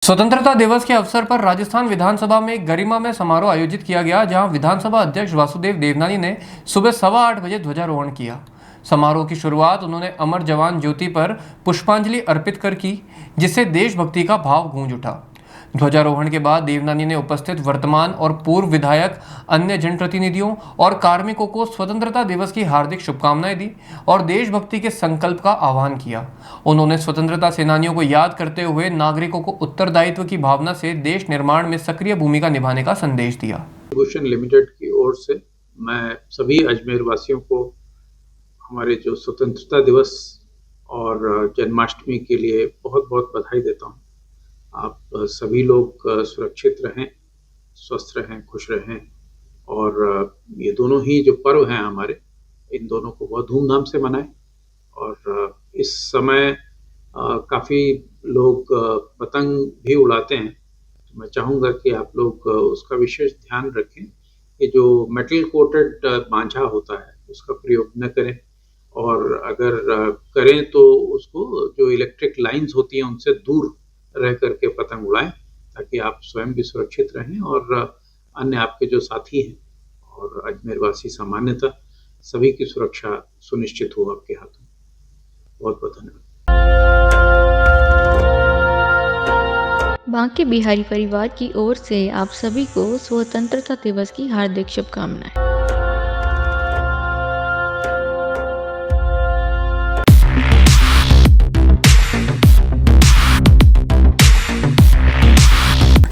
स्वतंत्रता दिवस के अवसर पर राजस्थान विधानसभा में एक गरिमामय समारोह आयोजित किया गया, जहां विधानसभा अध्यक्ष वासुदेव देवनानी ने सुबह 8:15 बजे ध्वजारोहण किया। समारोह की शुरुआत उन्होंने अमर जवान ज्योति पर पुष्पांजलि अर्पित कर की, जिससे देशभक्ति का भाव गूंज उठा। ध्वजारोहण के बाद देवनानी ने उपस्थित वर्तमान और पूर्व विधायक, अन्य जनप्रतिनिधियों और कार्मिकों को स्वतंत्रता दिवस की हार्दिक शुभकामनाएं दी और देशभक्ति के संकल्प का आह्वान किया। उन्होंने स्वतंत्रता सेनानियों को याद करते हुए नागरिकों को उत्तरदायित्व की भावना से देश निर्माण में सक्रिय भूमिका निभाने का संदेश दिया। भूषण लिमिटेड की ओर से मैं सभी अजमेर वासियों को हमारे जो स्वतंत्रता दिवस और जन्माष्टमी के लिए बहुत बहुत बधाई देता हूँ। आप सभी लोग सुरक्षित रहें, स्वस्थ रहें, खुश रहें और ये दोनों ही जो पर्व हैं हमारे, इन दोनों को बहुत धूमधाम से मनाएं। और इस समय काफ़ी लोग पतंग भी उड़ाते हैं, तो मैं चाहूँगा कि आप लोग उसका विशेष ध्यान रखें कि जो मेटल कोटेड मांझा होता है उसका प्रयोग न करें, और अगर करें तो उसको जो इलेक्ट्रिक लाइंस होती हैं उनसे दूर रह करके पतंग उड़ाएं, ताकि आप स्वयं भी सुरक्षित रहें और अन्य आपके जो साथी हैं और अजमेर वासी सामान्यतः सभी की सुरक्षा सुनिश्चित हो आपके हाथों। बहुत बहुत धन्यवाद। बांके बिहारी परिवार की ओर से आप सभी को स्वतंत्रता दिवस की हार्दिक शुभकामनाएं।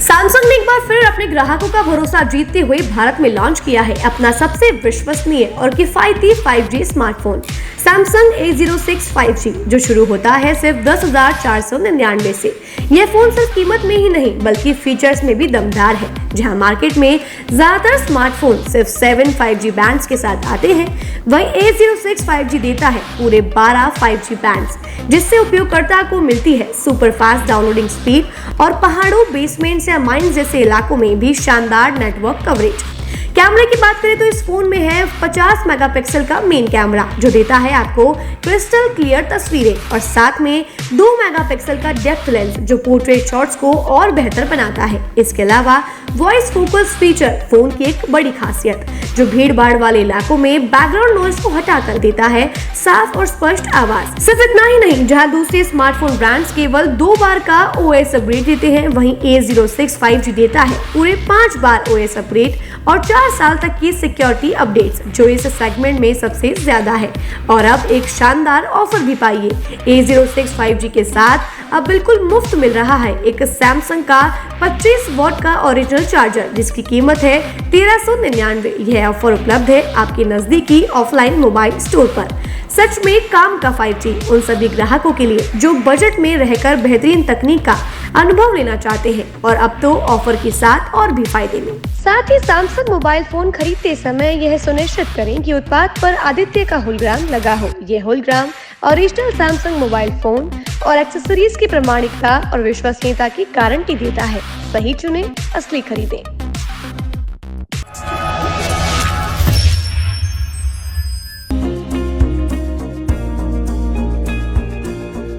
सैमसंग ने एक बार फिर अपने ग्राहकों का भरोसा जीतते हुए भारत में लॉन्च किया है अपना सबसे विश्वसनीय और किफायती 5G smartphone Samsung A06 5G, जो शुरू होता है सिर्फ 10,499 से। यह फोन सिर्फ कीमत में ही नहीं बल्कि फीचर्स में भी दमदार है। जहां मार्केट में ज्यादातर स्मार्टफोन सिर्फ 7 5G बैंड्स के साथ आते हैं, वहीं A06 5G देता है पूरे 12 5G बैंड्स, जिससे उपयोगकर्ता को मिलती है सुपर फास्ट डाउनलोडिंग स्पीड और पहाड़ों, बेसमेंट्स या माइंस जैसे इलाकों में भी शानदार नेटवर्क कवरेज। कैमरे की बात करें तो इस फोन में है 50 मेगापिक्सल का मेन कैमरा, जो देता है आपको क्रिस्टल क्लियर तस्वीरें, और साथ में 2 मेगापिक्सल का डेप्थ लेंस, जो पोर्ट्रेट शॉट्स को और बेहतर बनाता है। इसके अलावा वॉइस फोकस फीचर फोन की एक बड़ी खासियत, जो भीड़ भाड़ वाले इलाकों में बैकग्राउंड नॉइज को हटाकर देता है साफ और स्पष्ट आवाज। सिर्फ इतना ही नहीं, जहां दूसरे स्मार्टफोन ब्रांड्स केवल 2 बार का OS अपग्रेड देते हैं, वहीं A06 5G देता है पूरे 5 बार OS अपग्रेड और 4 साल तक की सिक्योरिटी अपडेट्स, जो इस सेगमेंट में सबसे ज्यादा है। और अब एक शानदार ऑफर भी पाइए। A06 5G के साथ अब बिल्कुल मुफ्त मिल रहा है एक सैमसंग का 25 वॉट का ओरिजिनल चार्जर, जिसकी कीमत है 1399। यह ऑफर उपलब्ध है आपके नजदीकी ऑफलाइन मोबाइल स्टोर पर। सच में काम का 5G उन सभी ग्राहकों के लिए जो बजट में रहकर बेहतरीन तकनीक का अनुभव लेना चाहते हैं, और अब तो ऑफर के साथ और भी फायदे में। साथ ही सैमसंग मोबाइल फोन खरीदते समय यह सुनिश्चित करें कि उत्पाद पर आदित्य का होलोग्राम लगा हो। यह hologram original Samsung mobile phone और एक्सेसरीज की प्रामाणिकता और विश्वसनीयता की गारंटी देता है। सही चुनें, असली खरीदें।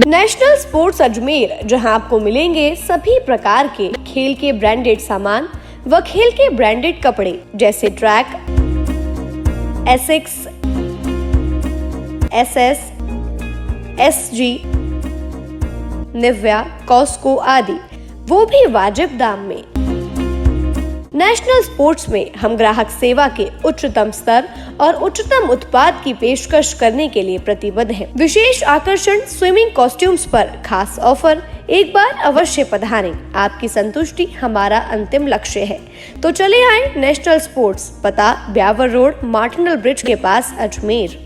नेशनल स्पोर्ट्स अजमेर, जहां आपको मिलेंगे सभी प्रकार के खेल के ब्रांडेड सामान व खेल के ब्रांडेड कपड़े, जैसे track, Asics, SS, SG, Nivia, Cosco आदि, वो भी वाजिब दाम में। नेशनल स्पोर्ट्स में हम ग्राहक सेवा के उच्चतम स्तर और उच्चतम उत्पाद की पेशकश करने के लिए प्रतिबद्ध हैं। विशेष आकर्षण स्विमिंग कॉस्ट्यूम्स पर खास ऑफर। एक बार अवश्य पधारें, आपकी संतुष्टि हमारा अंतिम लक्ष्य है। तो चले आए नेशनल स्पोर्ट्स, पता ब्यावर रोड, मार्टिनल ब्रिज के पास, अजमेर।